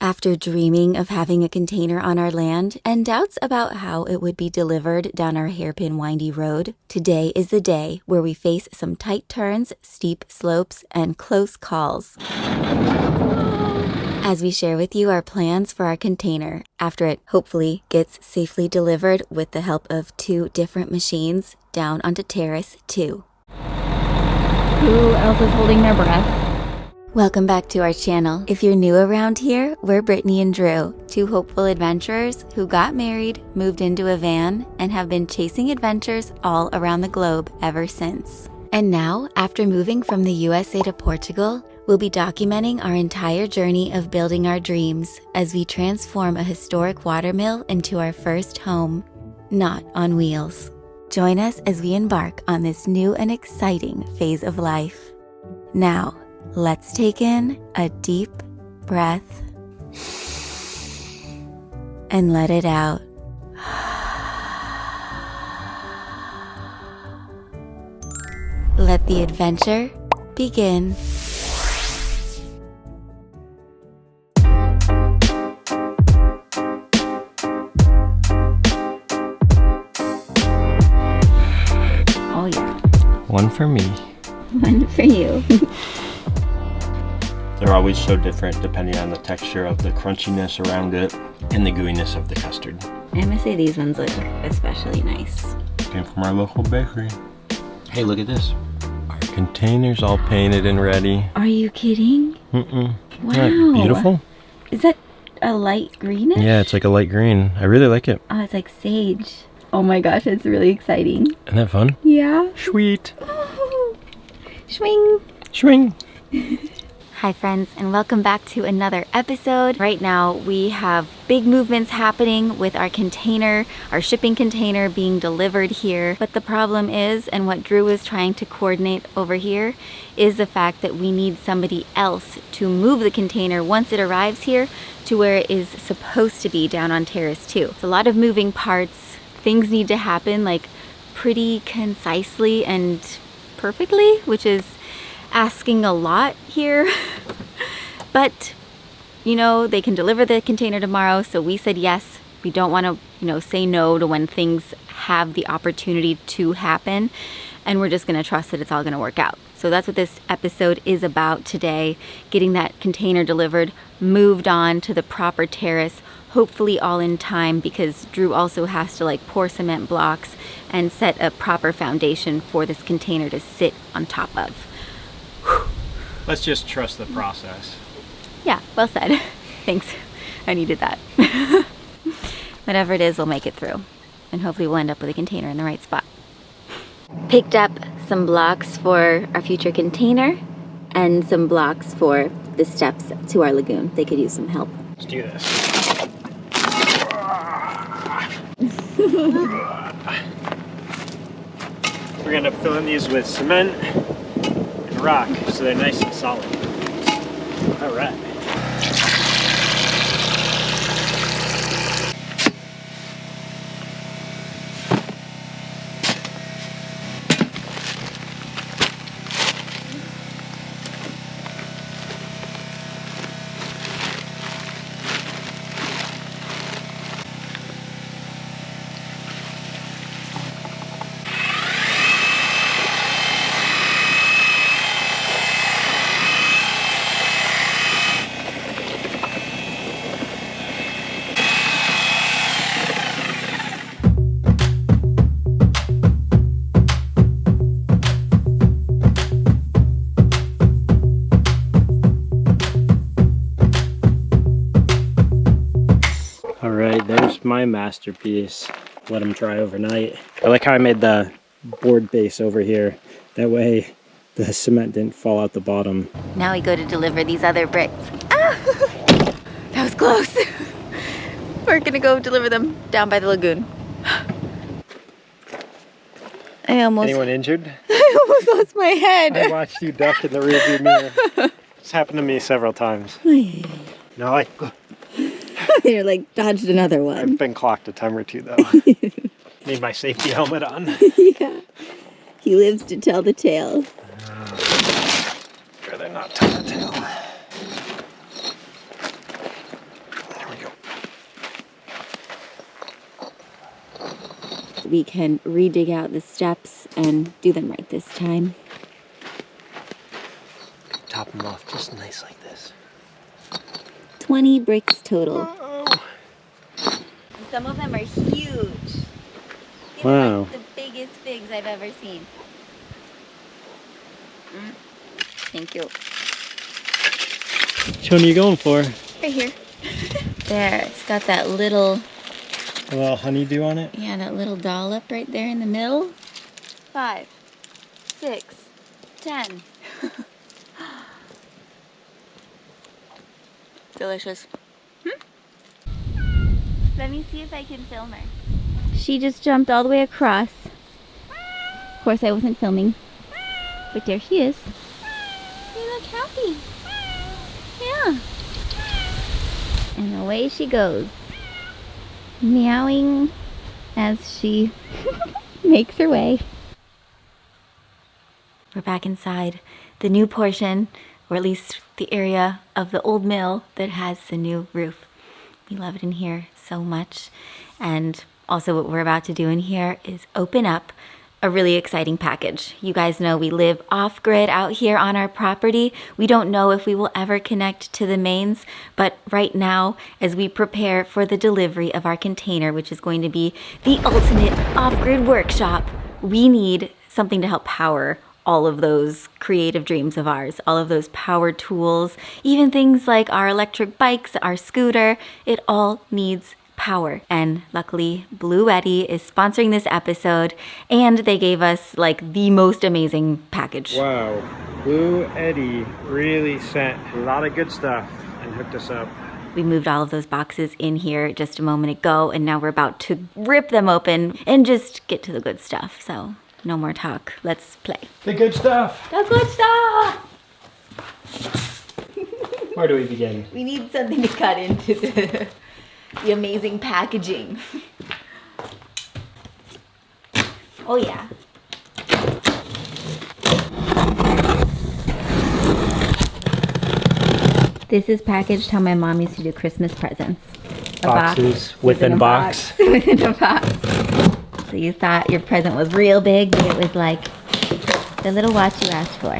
After dreaming of having a container on our land and doubts about how it would be delivered down our hairpin windy road, today is the day where we face some tight turns, steep slopes, and close calls. As we share with you our plans for our container after it hopefully gets safely delivered with the help of 2 different machines down onto Terrace 2. Who else is holding their breath? Welcome back to our channel. If you're new around here, we're Brittany and Drew, 2 hopeful adventurers who got married, moved into a van, and have been chasing adventures all around the globe ever since. And now, after moving from the USA to Portugal, we'll be documenting our entire journey of building our dreams as we transform a historic watermill into our first home, not on wheels. Join us as we embark on this new and exciting phase of life. Now, let's take in a deep breath and let it out. Let the adventure begin. Oh yeah. One for me. One for you. They're always so different depending on the texture of the crunchiness around it and the gooiness of the custard. I'm gonna say these ones look especially nice. Came from our local bakery. Hey, look at this. Our container's all painted and ready. Are you kidding? Wow. Wow. Beautiful. Is that a light greenish? Yeah, it's like a light green. I really like it. Oh, it's like sage. Oh my gosh, it's really exciting. Isn't that fun? Yeah. Sweet. Swing. Swing. Hi friends, and welcome back to another episode. Right now we have big movements happening with our container, our shipping container being delivered here. But the problem is, and what Drew is trying to coordinate over here, is the fact that we need somebody else to move the container once it arrives here to where it is supposed to be down on Terrace 2. It's a lot of moving parts. Things need to happen like pretty concisely and perfectly, which is asking a lot here. But you know, they can deliver the container tomorrow, so we said yes. We don't want to, say no to when things have the opportunity to happen, and we're just going to trust that it's all going to work out. So that's what this episode is about today, getting that container delivered, moved on to the proper terrace, hopefully all in time, because Drew also has to pour cement blocks and set a proper foundation for this container to sit on top of. Let's just trust the process. Yeah, well said. Thanks. I needed that. Whatever it is, we'll make it through. And hopefully we'll end up with a container in the right spot. Picked up some blocks for our future container and some blocks for the steps to our lagoon. They could use some help. Let's do this. We're going to fill in these with cement and rock so they're nice and solid. All right. Alright, there's my masterpiece. Let them dry overnight. I like how I made the board base over here. That way the cement didn't fall out the bottom. Now we go to deliver these other bricks. Ah! That was close. We're gonna go deliver them down by the lagoon. Anyone injured? I almost lost my head. I watched you duck in the rearview mirror. It's happened to me several times. No, You're like, dodged another one. I've been clocked a time or two though. Need my safety helmet on. Yeah. He lives to tell the tale. Rather not tell the tale. We can re-dig out the steps and do them right this time. Top them off just nice like this. 20 bricks total. Whoa. Some of them are huge. These Wow. are like the biggest figs I've ever seen. Thank you. Which one are you going for? Right here. There, it's got that little, A little honeydew on it? yeah, that little dollop right there in the middle. 5, 6, 10. Delicious. Let me see if I can film her. She just jumped all the way across. Of course, I wasn't filming, but there she is. You look happy. Yeah. And away she goes, meowing as she makes her way. We're back inside the new portion, or at least the area of the old mill that has the new roof. We love it in here so much. And also what we're about to do in here is open up a really exciting package. You guys know we live off-grid out here on our property. We don't know if we will ever connect to the mains, but right now, as we prepare for the delivery of our container, which is going to be the ultimate off-grid workshop, we need something to help power all of those creative dreams of ours, all of those power tools, even things like our electric bikes, our scooter. It all needs power. And luckily, Blue Eddy is sponsoring this episode, and they gave us like the most amazing package. Wow, Blue Eddy really sent a lot of good stuff and hooked us up. We moved all of those boxes in here just a moment ago, and now we're about to rip them open and just get to the good stuff. So no more talk. Let's play. The good stuff. The good stuff! Where do we begin? We need something to cut into the amazing packaging. Oh yeah. This is packaged how my mom used to do Christmas presents. A Boxes box within a box. within a box. So you thought your present was real big, but it was like the little watch you asked for.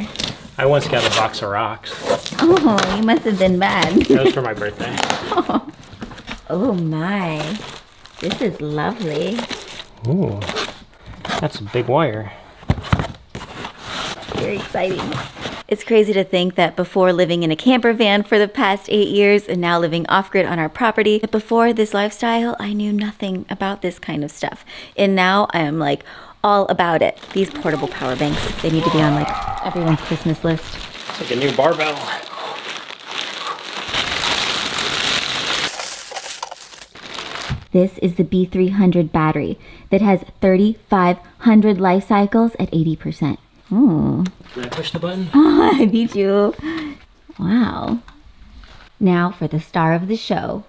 I once got a box of rocks. Oh, you must have been bad. That was for my birthday. Oh my, this is lovely. Ooh, that's a big wire. Very exciting. It's crazy to think that before living in a camper van for the past 8 years and now living off-grid on our property, that before this lifestyle, I knew nothing about this kind of stuff. And now I am like all about it. These portable power banks, they need to be on like everyone's Christmas list. It's like a new barbell. This is the B300 battery that has 3,500 life cycles at 80%. Ooh. Can I push the button? Oh, I beat you. Wow. Now for the star of the show,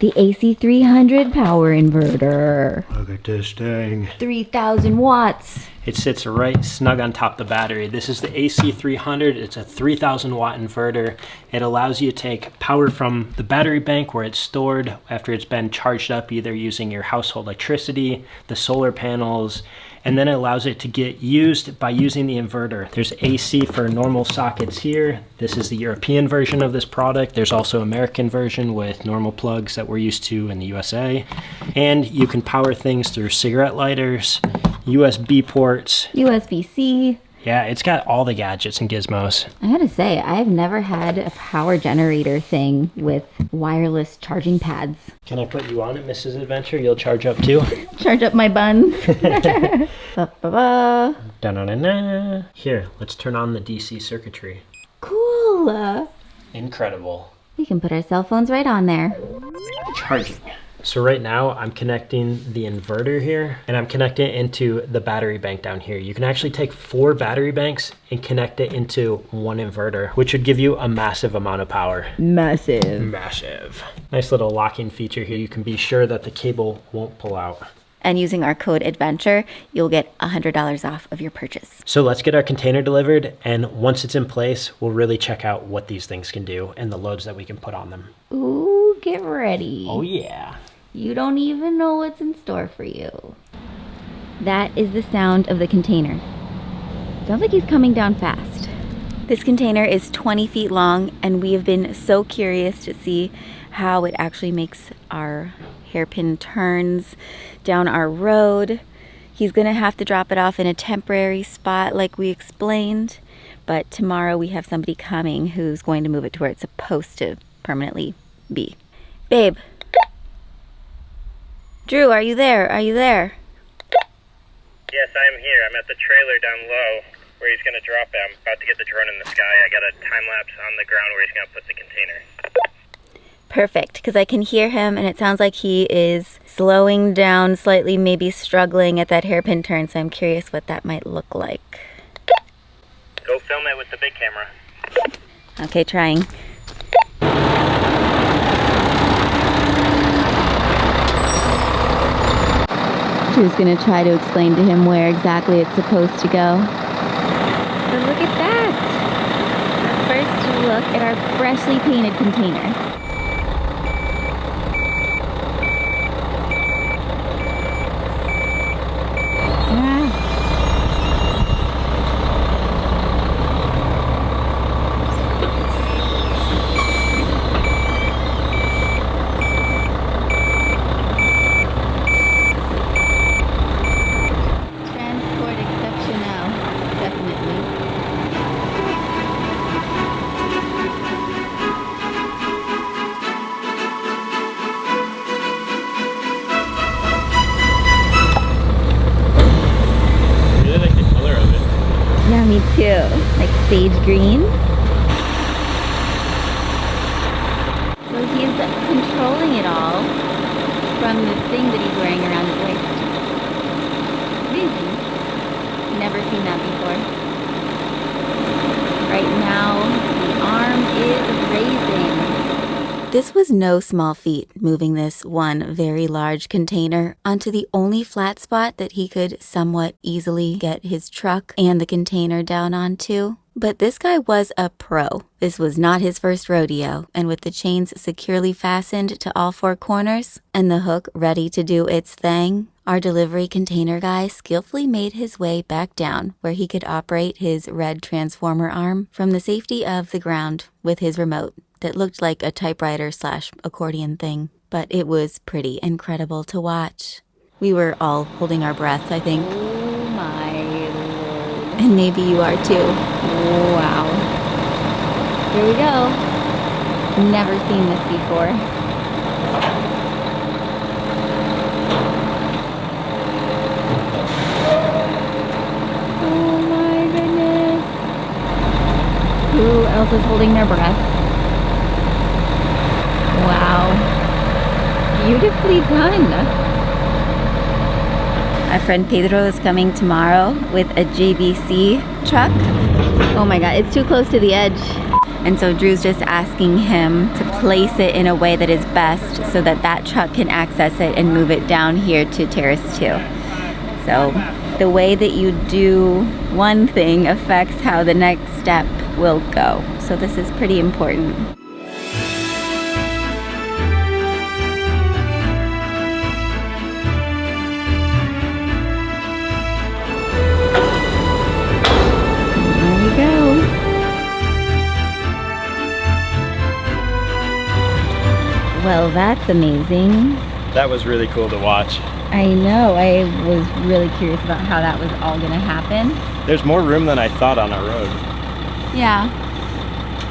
the AC300 power inverter. Look at this thing. 3,000 watts. It sits right snug on top of the battery. This is the AC300. It's a 3,000 watt inverter. It allows you to take power from the battery bank where it's stored after it's been charged up, either using your household electricity, the solar panels, and then it allows it to get used by using the inverter. There's AC for normal sockets here. This is the European version of this product. There's also American version with normal plugs that we're used to in the USA. And you can power things through cigarette lighters, USB ports. USB-C. Yeah, it's got all the gadgets and gizmos. I gotta say, I've never had a power generator thing with wireless charging pads. Can I put you on it, Mrs. Adventure? You'll charge up too? Charge up my buns. Ba-ba-ba. Da-na-na-na. Here, let's turn on the DC circuitry. Cool. Incredible. We can put our cell phones right on there. Charging. So right now I'm connecting the inverter here and I'm connecting it into the battery bank down here. You can actually take 4 battery banks and connect it into one inverter, which would give you a massive amount of power. Massive. Massive. Nice little locking feature here. You can be sure that the cable won't pull out. And using our code ADVENTURE, you'll get $100 off of your purchase. So let's get our container delivered, and once it's in place, we'll really check out what these things can do and the loads that we can put on them. Ooh, get get ready. Oh yeah. You don't even know what's in store for you. That is the sound of the container. Sounds like he's coming down fast. This container is 20 feet long, and we have been so curious to see how it actually makes our hairpin turns down our road. He's gonna have to drop it off in a temporary spot like we explained, but tomorrow we have somebody coming who's going to move it to where it's supposed to permanently be. Babe. Drew, are you there? Are you there? Yes, I'm here. I'm at the trailer down low where he's going to drop it. I'm about to get the drone in the sky. I got a time lapse on the ground where he's going to put the container. Perfect, because I can hear him and it sounds like he is slowing down slightly, maybe struggling at that hairpin turn, so I'm curious what that might look like. Go film it with the big camera. Okay, trying. Drew's gonna try to explain to him where exactly it's supposed to go. But look at that! First look at our freshly painted container. Me too. Like sage green. So he's controlling it all from the thing that he's wearing around his waist. Amazing. Never seen that before. Right now, the arm is raising. This was no small feat, moving this one very large container onto the only flat spot that he could somewhat easily get his truck and the container down onto. But this guy was a pro. This was not his first rodeo, and with the chains securely fastened to all four corners and the hook ready to do its thing, our delivery container guy skillfully made his way back down where he could operate his red transformer arm from the safety of the ground with his remote that looked like a typewriter/accordion thing, but it was pretty incredible to watch. We were all holding our breaths, I think. Oh my lord. And maybe you are too. Wow. Here we go. Never seen this before. Oh my goodness. Who else is holding their breath? Wow. Beautifully done. Our friend Pedro is coming tomorrow with a JVC truck. Oh my god, it's too close to the edge. And so Drew's just asking him to place it in a way that is best so that that truck can access it and move it down here to Terrace 2. So the way that you do one thing affects how the next step will go. So this is pretty important. Well, that's amazing. That was really cool to watch. I know. I was really curious about how that was all going to happen. There's more room than I thought on our road. Yeah.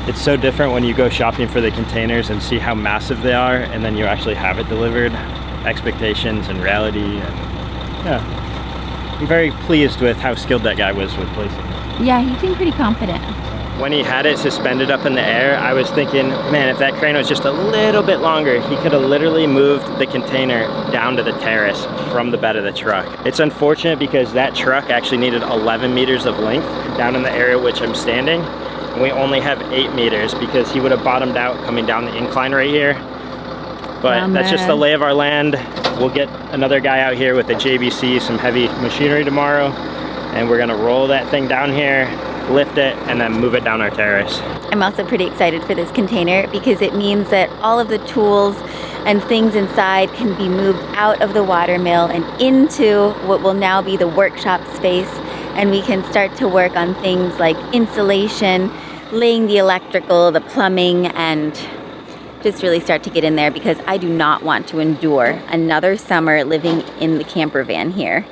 It's so different when you go shopping for the containers and see how massive they are, and then you actually have it delivered. Expectations and reality, and yeah. I'm very pleased with how skilled that guy was with placing it. Yeah, he seemed pretty confident. When he had it suspended up in the air, I was thinking, man, if that crane was just a little bit longer, he could have literally moved the container down to the terrace from the bed of the truck. It's unfortunate because that truck actually needed 11 meters of length down in the area which I'm standing, and we only have 8 meters because he would have bottomed out coming down the incline right here. But that's just the lay of our land. We'll get another guy out here with a JVC, some heavy machinery tomorrow, and we're gonna roll that thing down here, lift it, and then move it down our terrace. I'm also pretty excited for this container because it means that all of the tools and things inside can be moved out of the watermill and into what will now be the workshop space, and we can start to work on things like insulation, laying the electrical, the plumbing, and just really start to get in there, because I do not want to endure another summer living in the camper van here.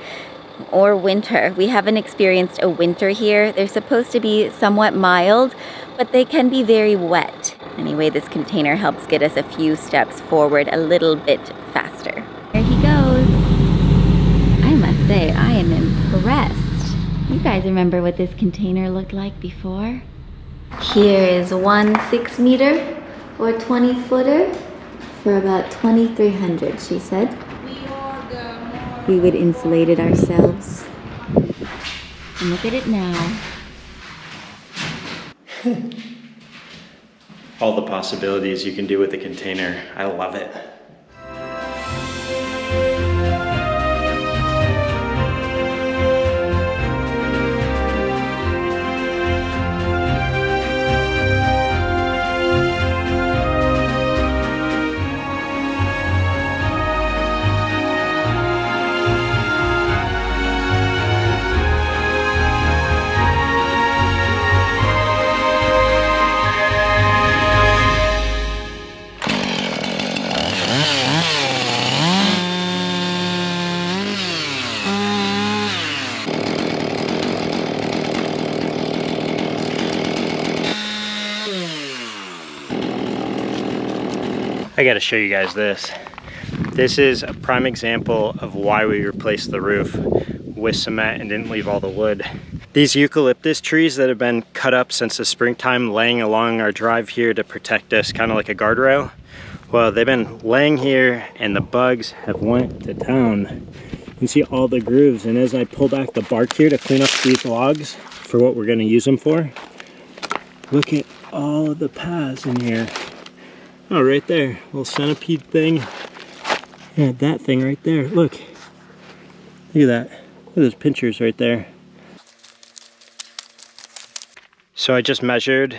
Or winter. We haven't experienced a winter here. They're supposed to be somewhat mild, but they can be very wet. Anyway, this container helps get us a few steps forward a little bit faster. There he goes. I must say, I am impressed. You guys remember what this container looked like before? Here is one 6-meter or 20-footer for about $2,300, she said. We would insulate it ourselves. And look at it now. All the possibilities you can do with a container. I love it. I gotta show you guys this. This is a prime example of why we replaced the roof with cement and didn't leave all the wood. These eucalyptus trees that have been cut up since the springtime, laying along our drive here to protect us, kind of like a guardrail. Well, they've been laying here and the bugs have went to town. You can see all the grooves, and as I pull back the bark here to clean up these logs for what we're gonna use them for, look at all of the paths in here. Oh, right there, little centipede thing. Yeah, that thing right there. Look. Look at that. Look at those pinchers right there. So I just measured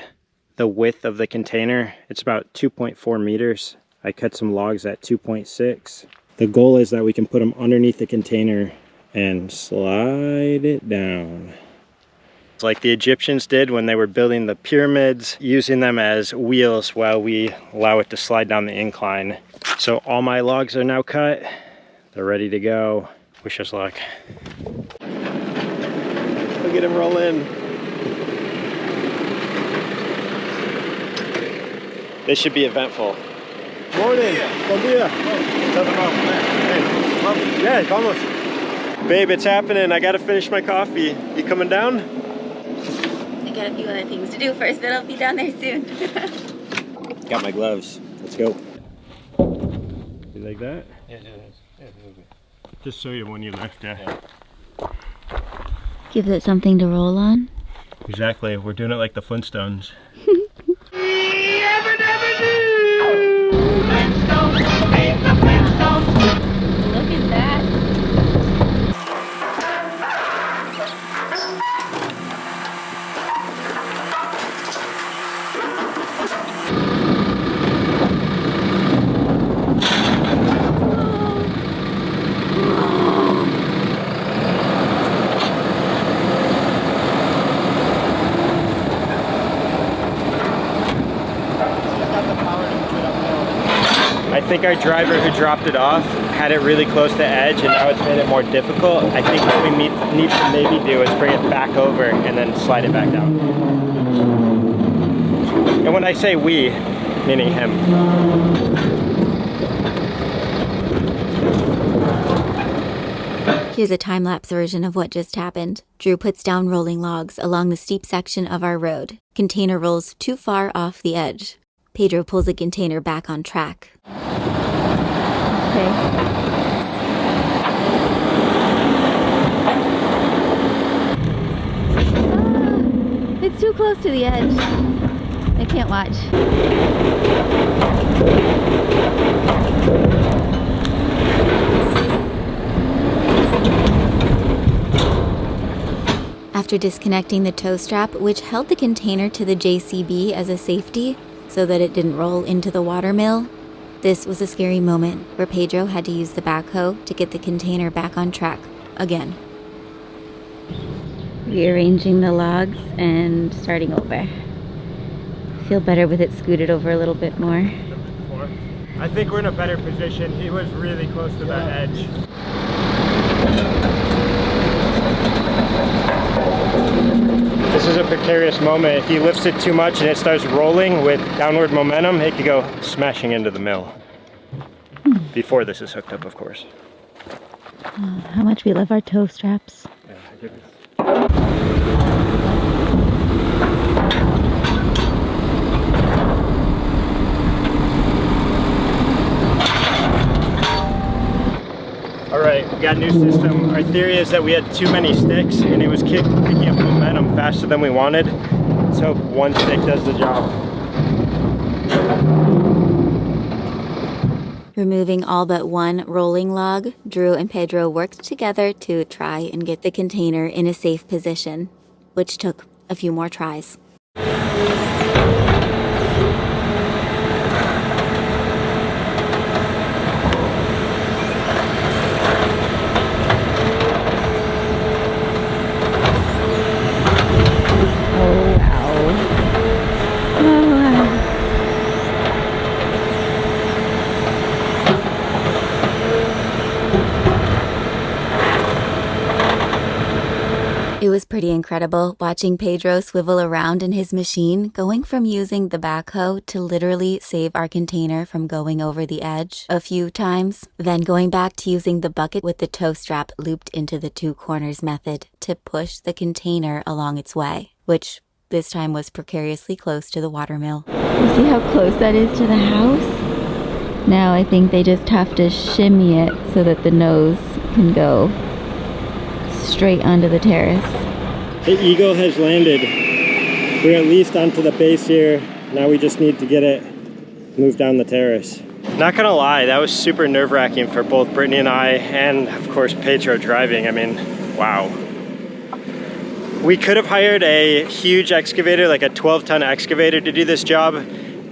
the width of the container. It's about 2.4 meters. I cut some logs at 2.6. The goal is that we can put them underneath the container and slide it down. Like the Egyptians did when they were building the pyramids, using them as wheels while we allow it to slide down the incline. So all my logs are now cut. They're ready to go. Wish us luck. Look at him roll in. This should be eventful. Morning. Bom dia. Yeah, vamos. Babe, it's happening. I gotta finish my coffee. You coming down? I got a few other things to do first, but I'll be down there soon. Got my gloves. Let's go. You like that? Yeah, yeah. Just so you when you lift, yeah. Gives it something to roll on. Exactly. We're doing it like the Flintstones. Look at that. I think our driver who dropped it off had it really close to edge, and now it's made it more difficult. I think what we need to maybe do is bring it back over and then slide it back down. And when I say we, meaning him. Here's a time-lapse version of what just happened. Drew puts down rolling logs along the steep section of our road. Container rolls too far off the edge. Pedro pulls the container back on track. Okay. It's too close to the edge. I can't watch. After disconnecting the tow strap, which held the container to the JCB as a safety so that it didn't roll into the watermill, This was a scary moment where Pedro had to use the backhoe to get the container back on track again. Rearranging the logs and starting over. Feel better with it scooted over a little bit more. I think we're in a better position. He was really close to that edge. This is a precarious moment. If he lifts it too much and it starts rolling with downward momentum, it could go smashing into the mill. Before this is hooked up, of course. How much we love our toe straps. Alright, we got a new system. Our theory is that we had too many sticks and it was picking up momentum faster than we wanted. Let's hope one stick does the job. Removing all but one rolling log, Drew and Pedro worked together to try and get the container in a safe position, which took a few more tries. It was pretty incredible watching Pedro swivel around in his machine, going from using the backhoe to literally save our container from going over the edge a few times, then going back to using the bucket with the tow strap looped into the two corners method to push the container along its way, which this time was precariously close to the watermill. You see how close that is to the house? Now I think they just have to shimmy it so that the nose can go straight onto the terrace. The Eagle has landed. We're at least onto the base here. Now we just need to get it moved down the terrace. Not gonna lie, that was super nerve-wracking for both Brittany and I, and of course Pedro driving. I mean, wow. We could have hired a huge excavator, like a 12-ton excavator to do this job,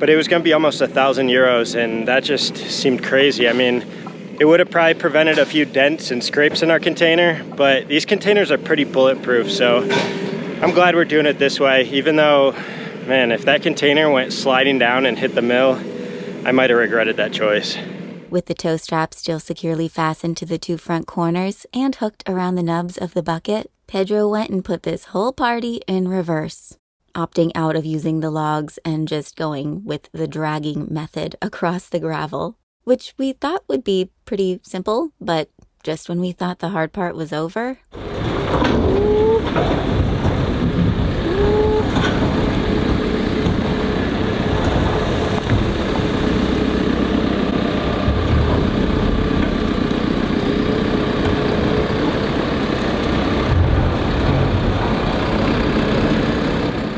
but it was gonna be almost 1,000 euros, and that just seemed crazy. I mean, it would have probably prevented a few dents and scrapes in our container, but these containers are pretty bulletproof, so I'm glad we're doing it this way, even though, man, if that container went sliding down and hit the mill, I might have regretted that choice. With the tow strap still securely fastened to the two front corners and hooked around the nubs of the bucket, Pedro went and put this whole party in reverse, opting out of using the logs and just going with the dragging method across the gravel, which we thought would be pretty simple, but just when we thought the hard part was over.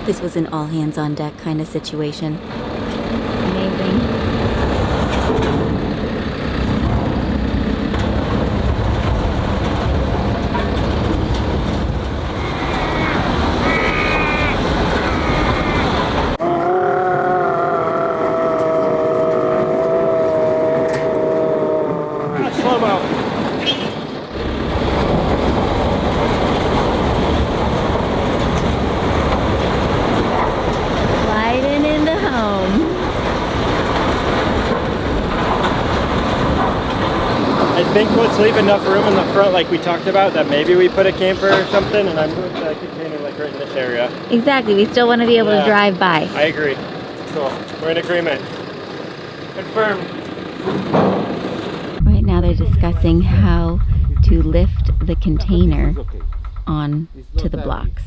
This was an all-hands-on-deck kind of situation. Amazing. Sliding into home. I think let's leave enough room in the front like we talked about, that maybe we put a camper or something, and I moved the container like right in this area. Exactly, we still want to be able to drive by. I agree. Cool. We're in agreement. Confirmed. Right now they're discussing how to lift the container on to the blocks.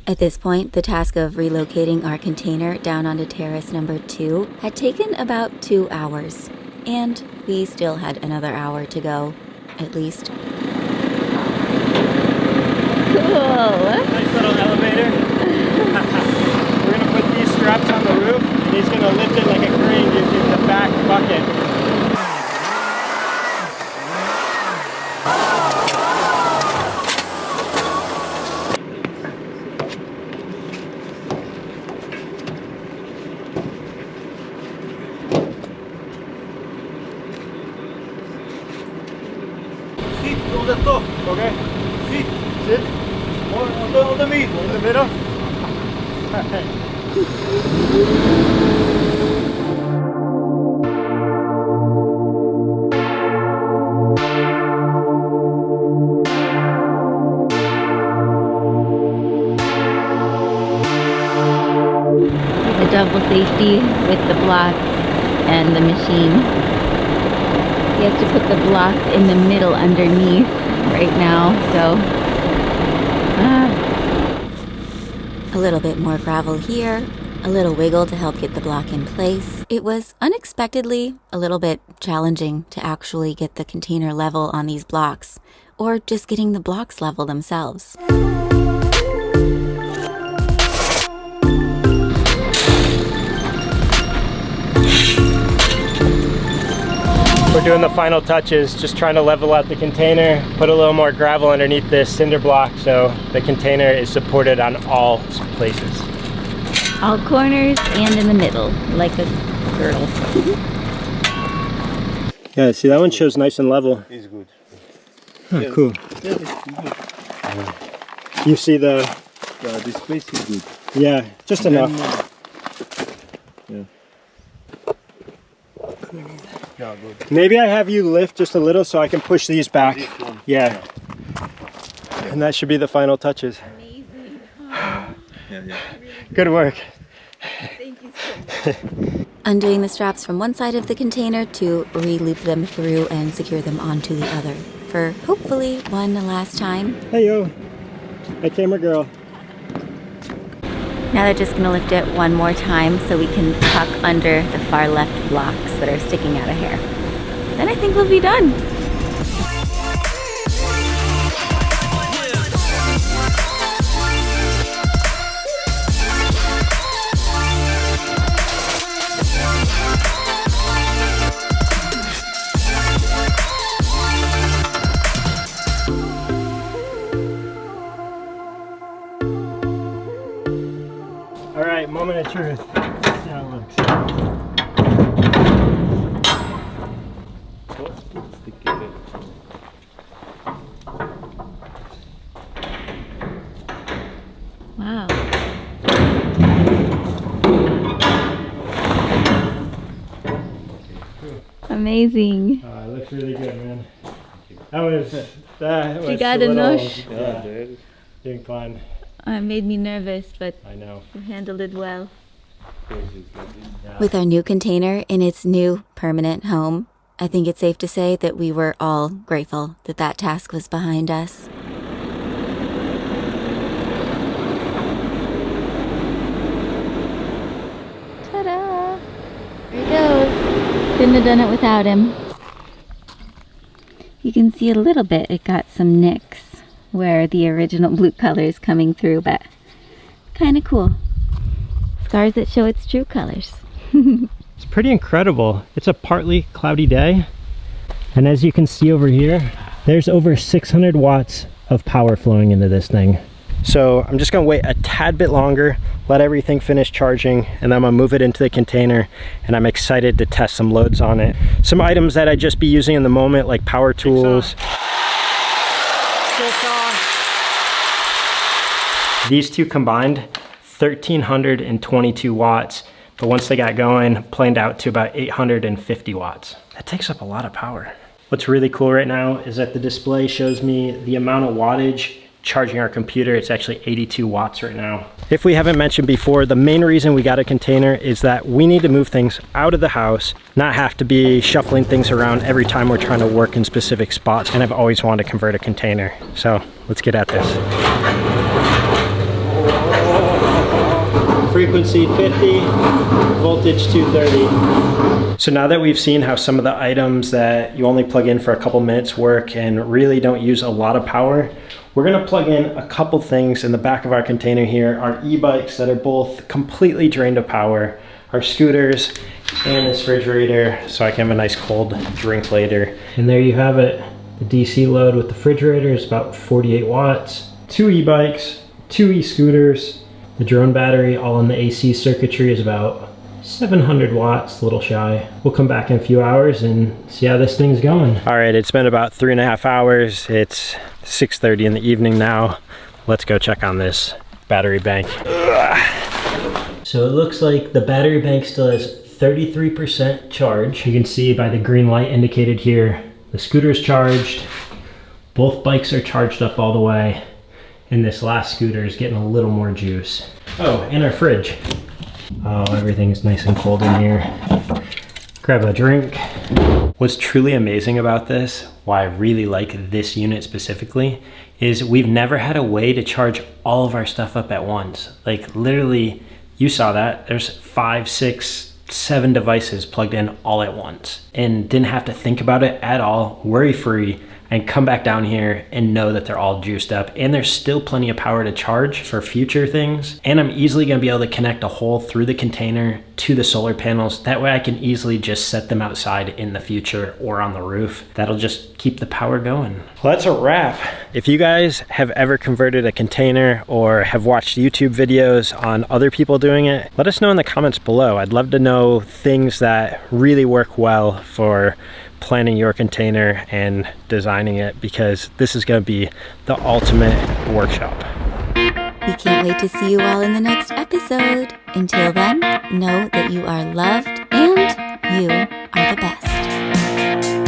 At this point, the task of relocating our container down onto terrace number 2 had taken about 2 hours, and we still had another hour to go, at least. Cool! Nice little elevator. We're gonna put these straps on the roof, and he's gonna lift it like a crane using the back bucket. sit on the top. Okay. Sit. On the middle. In the middle. The double safety with the blocks and the machine. He has to put the blocks in the middle underneath right now, so A little bit more gravel here, a little wiggle to help get the block in place. It was unexpectedly a little bit challenging to actually get the container level on these blocks, or just getting the blocks level themselves. We're doing the final touches, just trying to level out the container, put a little more gravel underneath this cinder block so the container is supported on all places. all corners and in the middle, like a girdle. Yeah, see that one shows nice and level. It's good. Oh, Yeah. cool. Yeah, it's good. You see the, The space is good. yeah, just enough. Yeah. Yeah, good. Maybe I have you lift just a little so I can push these back. This one. Yeah. And that should be the final touches. Amazing. Yeah, yeah. Good work. Thank you so much. Undoing the straps from one side of the container to re-loop them through and secure them onto the other for hopefully one last time. Hey yo, hey camera girl. Now they're just gonna lift it one more time so we can tuck under the far left blocks that are sticking out of here. Then I think we'll be done. All right, moment of truth. Let's see how it looks. Wow. Amazing. It looks really good, man. That was You got a a little, nosh. yeah, doing fine. It made me nervous, but I know. you handled it well. With our new container in its new permanent home, I think it's safe to say that we were all grateful that that task was behind us. Ta-da! There he goes. Couldn't have done it without him. You can see a little bit, it got some nicks where the original blue color is coming through, but kind of cool. Scars that show its true colors. It's pretty incredible. It's a partly cloudy day. And as you can see over here, there's over 600 watts of power flowing into this thing. So I'm just gonna wait a tad bit longer, let everything finish charging, and then I'm gonna move it into the container, and I'm excited to test some loads on it. Some items that I'd just be using in the moment, like power tools. These two combined, 1,322 watts, but once they got going, planed out to about 850 watts. That takes up a lot of power. What's really cool right now is that the display shows me the amount of wattage charging our computer. It's actually 82 watts right now. If we haven't mentioned before, the main reason we got a container is that we need to move things out of the house, not have to be shuffling things around every time we're trying to work in specific spots. And I've always wanted to convert a container. So let's get at this. Frequency 50, voltage 230. So now that we've seen how some of the items that you only plug in for a couple minutes work and really don't use a lot of power, we're gonna plug in a couple things in the back of our container here, our e-bikes that are both completely drained of power, our scooters, and this refrigerator, so I can have a nice cold drink later. And there you have it. The DC load with the refrigerator is about 48 watts, 2 e-bikes, 2 e-scooters. The drone battery, all in the AC circuitry, is about 700 watts, a little shy. We'll come back in a few hours and see how this thing's going. All right, it's been about 3.5 hours. It's 6:30 in the evening now. Let's go check on this battery bank. So it looks like the battery bank still has 33% charge. You can see by the green light indicated here, the scooter's charged. Both bikes are charged up all the way. And this last scooter is getting a little more juice. Oh, and our fridge. Oh, everything's nice and cold in here. Grab a drink. What's truly amazing about this, why I really like this unit specifically, is we've never had a way to charge all of our stuff up at once. Like literally, you saw that, there's 5, 6, 7 devices plugged in all at once and didn't have to think about it at all, worry-free, and come back down here and know that they're all juiced up. And there's still plenty of power to charge for future things. And I'm easily gonna be able to connect a hole through the container to the solar panels. That way I can easily just set them outside in the future or on the roof. That'll just keep the power going. Well, that's a wrap. If you guys have ever converted a container or have watched YouTube videos on other people doing it, let us know in the comments below. I'd love to know things that really work well for planning your container and designing it, because this is going to be the ultimate workshop. We can't wait to see you all in the next episode. Until then, know that you are loved and you are the best.